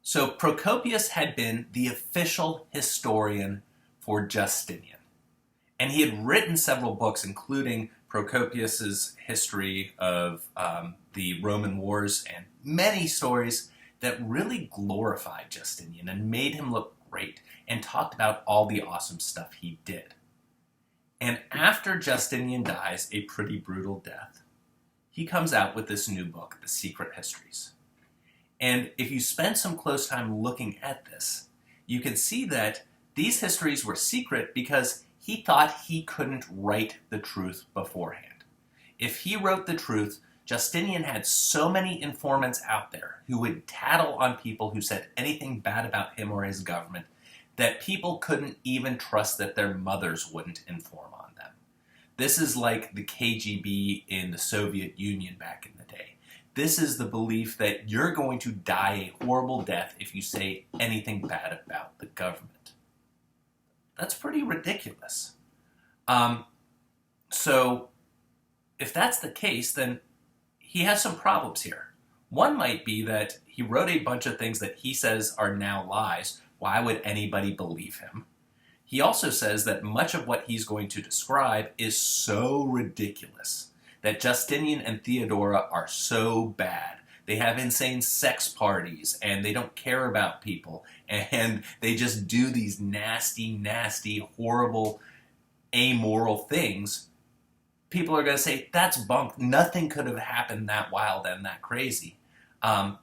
So Procopius had been the official historian for Justinian. And he had written several books, including Procopius's history of the Roman wars and many stories that really glorified Justinian and made him look great and talked about all the awesome stuff he did. And after Justinian dies a pretty brutal death, he comes out with this new book, The Secret Histories. And if you spend some close time looking at this, you can see that these histories were secret because he thought he couldn't write the truth beforehand. If he wrote the truth, Justinian had so many informants out there who would tattle on people who said anything bad about him or his government that people couldn't even trust that their mothers wouldn't inform on them. This is like the KGB in the Soviet Union back in the day. This is the belief that you're going to die a horrible death if you say anything bad about the government. That's pretty ridiculous. So if that's the case, then he has some problems here. One might be that he wrote a bunch of things that he says are now lies. Why would anybody believe him? He also says that much of what he's going to describe is so ridiculous, that Justinian and Theodora are so bad. They have insane sex parties, and they don't care about people, and they just do these nasty, nasty, horrible, amoral things. People are going to say, that's bunk. Nothing could have happened that wild and that crazy.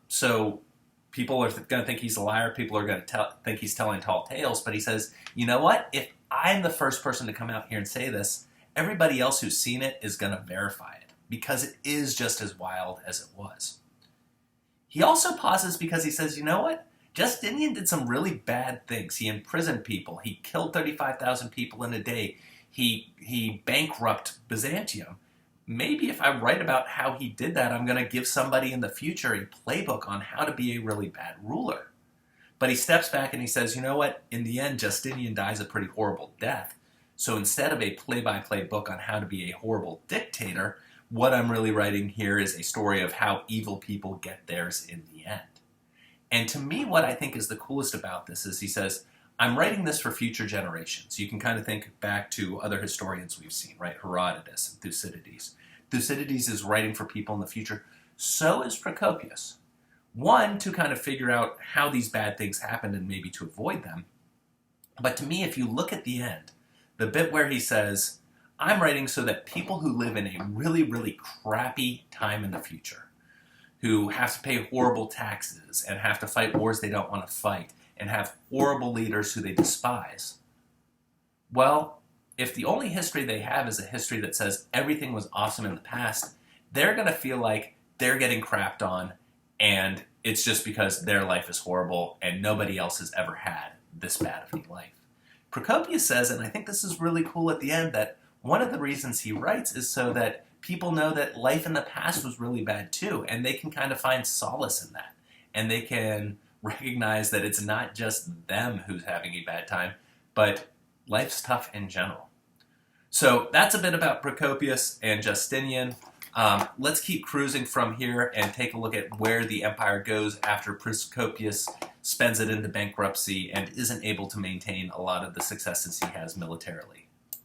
So people are going to think he's a liar. People are going to think he's telling tall tales. But he says, you know what? If I'm the first person to come out here and say this, everybody else who's seen it is going to verify it because it is just as wild as it was. He also pauses because he says, you know what? Justinian did some really bad things. He imprisoned people. He killed 35,000 people in a day. He bankrupted Byzantium. Maybe if I write about how he did that, I'm going to give somebody in the future a playbook on how to be a really bad ruler. But he steps back and he says, you know what? In the end, Justinian dies a pretty horrible death. So instead of a play-by-play book on how to be a horrible dictator, what I'm really writing here is a story of how evil people get theirs in the end. And to me, what I think is the coolest about this is he says, I'm writing this for future generations. You can kind of think back to other historians we've seen, right? Herodotus and Thucydides. Thucydides is writing for people in the future. So is Procopius. One, to kind of figure out how these bad things happened and maybe to avoid them. But to me, if you look at the end, the bit where he says, I'm writing so that people who live in a really, really crappy time in the future, who have to pay horrible taxes and have to fight wars they don't want to fight and have horrible leaders who they despise, well, if the only history they have is a history that says everything was awesome in the past, they're going to feel like they're getting crapped on and it's just because their life is horrible and nobody else has ever had this bad of a life. Procopius says, and I think this is really cool at the end, that one of the reasons he writes is so that people know that life in the past was really bad too, and they can kind of find solace in that. And they can recognize that it's not just them who's having a bad time, but life's tough in general. So that's a bit about Procopius and Justinian. Let's keep cruising from here and take a look at where the empire goes after Procopius spends it into bankruptcy and isn't able to maintain a lot of the successes he has militarily.